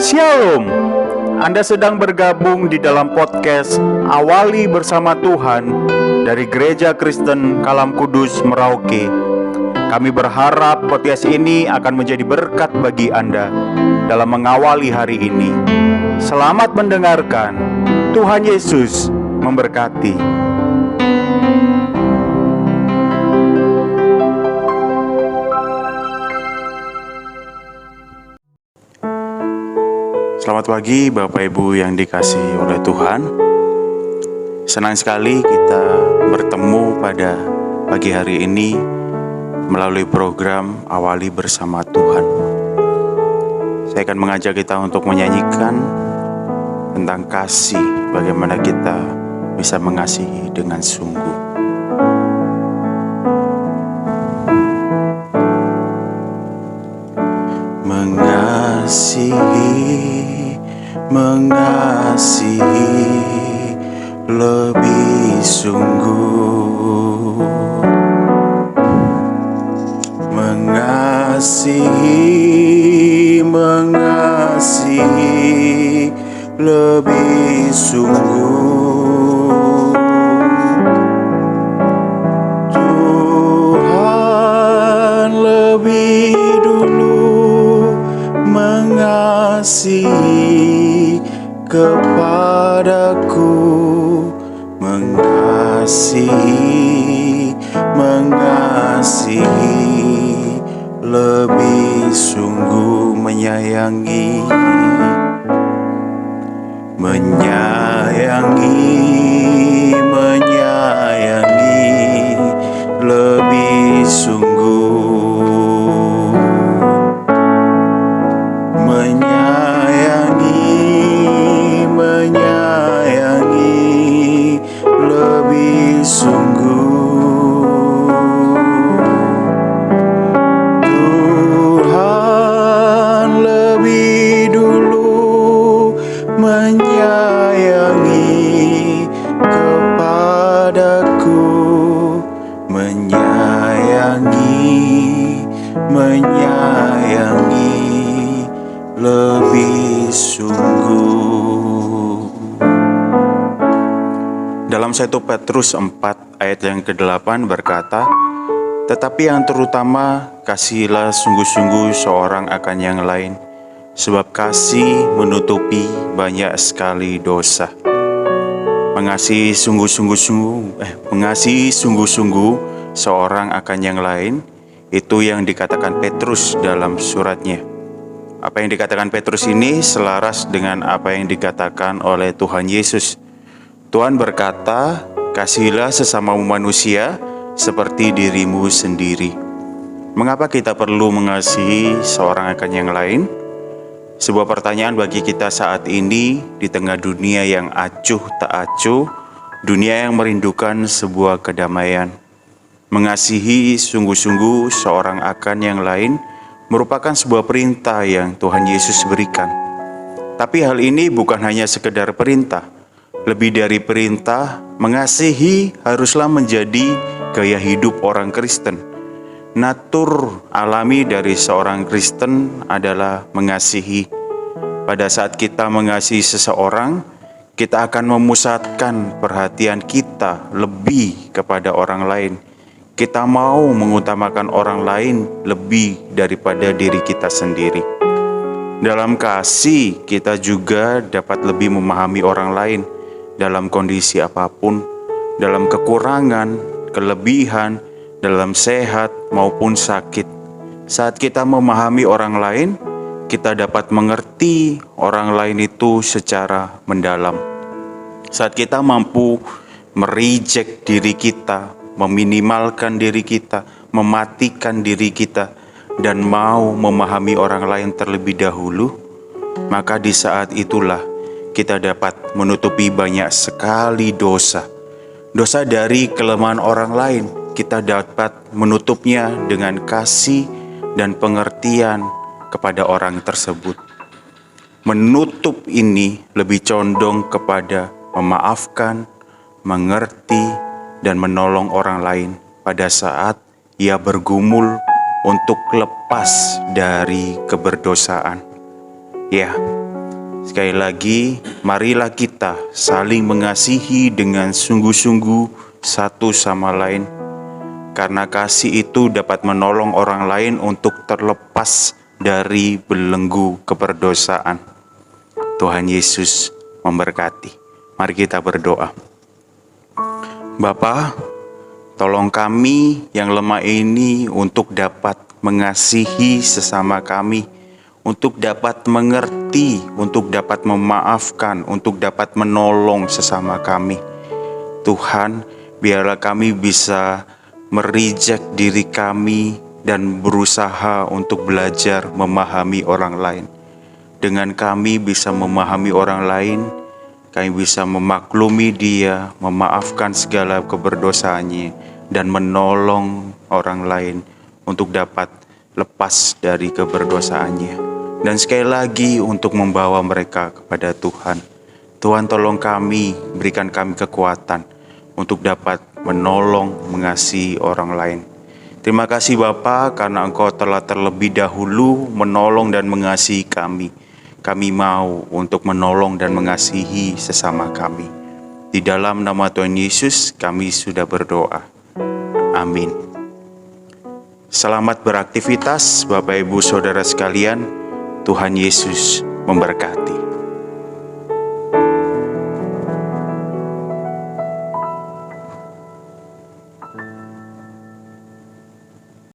Shalom. Anda sedang bergabung di dalam podcast Awali Bersama Tuhan dari Gereja Kristen Kalam Kudus Merauke. Kami berharap podcast ini akan menjadi berkat bagi Anda dalam mengawali hari ini. Selamat mendengarkan. Tuhan Yesus memberkati. Selamat pagi Bapak Ibu yang dikasihi oleh Tuhan. Senang sekali kita bertemu pada pagi hari ini melalui program Awali Bersama Tuhan. Saya akan mengajak kita untuk menyanyikan tentang kasih, bagaimana kita bisa mengasihi dengan sungguh. Mengasihi lebih sungguh, mengasihi lebih sungguh. Tuhan lebih dulu mengasihi kepadaku, mengasihi lebih sungguh, menyayangi lebih sungguh, menyayangi lebih sungguh. Tuhan lebih dulu menyayangi kepadaku, menyayangi lebih sungguh. Dalam 1 Petrus 4 ayat yang ke-8 berkata, "Tetapi yang terutama, kasihilah sungguh-sungguh seorang akan yang lain, sebab kasih menutupi banyak sekali dosa." Mengasihi sungguh-sungguh seorang akan yang lain, itu yang dikatakan Petrus dalam suratnya. Apa yang dikatakan Petrus ini selaras dengan apa yang dikatakan oleh Tuhan Yesus. Tuhan berkata, "Kasihilah sesamamu manusia seperti dirimu sendiri." Mengapa kita perlu mengasihi seorang akan yang lain? Sebuah pertanyaan bagi kita saat ini di tengah dunia yang acuh tak acuh, dunia yang merindukan sebuah kedamaian. Mengasihi sungguh-sungguh seorang akan yang lain merupakan sebuah perintah yang Tuhan Yesus berikan. Tapi hal ini bukan hanya sekedar perintah. Lebih dari perintah, mengasihi haruslah menjadi gaya hidup orang Kristen. Natur alami dari seorang Kristen adalah mengasihi. Pada saat kita mengasihi seseorang, kita akan memusatkan perhatian kita lebih kepada orang lain. Kita mau mengutamakan orang lain lebih daripada diri kita sendiri. Dalam kasih, kita juga dapat lebih memahami orang lain dalam kondisi apapun, dalam kekurangan, kelebihan, dalam sehat maupun sakit. Saat kita memahami orang lain, kita dapat mengerti orang lain itu secara mendalam. Saat kita mampu mereject diri kita, meminimalkan diri kita, mematikan diri kita, dan mau memahami orang lain terlebih dahulu, maka di saat itulah kita dapat menutupi banyak sekali dosa. Dosa dari kelemahan orang lain, kita dapat menutupnya dengan kasih dan pengertian kepada orang tersebut. Menutup ini lebih condong kepada memaafkan, mengerti, dan menolong orang lain pada saat ia bergumul untuk lepas dari keberdosaan. Ya, Sekali lagi, marilah kita saling mengasihi dengan sungguh-sungguh satu sama lain, karena kasih itu dapat menolong orang lain untuk terlepas dari belenggu keperdosaan. Tuhan Yesus memberkati. Mari kita berdoa. Bapa, tolong kami yang lemah ini untuk dapat mengasihi sesama kami, untuk dapat mengerti, untuk dapat memaafkan, untuk dapat menolong sesama kami. Tuhan, biarlah kami bisa mereject diri kami dan berusaha untuk belajar memahami orang lain. Dengan kami bisa memahami orang lain, kami bisa memaklumi dia, memaafkan segala keberdosaannya, dan menolong orang lain untuk dapat lepas dari keberdosaannya. Dan sekali lagi untuk membawa mereka kepada Tuhan. Tuhan, tolong kami, berikan kami kekuatan untuk dapat menolong, mengasihi orang lain. Terima kasih Bapa, karena Engkau telah terlebih dahulu menolong dan mengasihi kami. Kami mau untuk menolong dan mengasihi sesama kami. Di dalam nama Tuhan Yesus kami sudah berdoa. Amin. Selamat beraktivitas Bapak Ibu Saudara sekalian. Tuhan Yesus memberkati.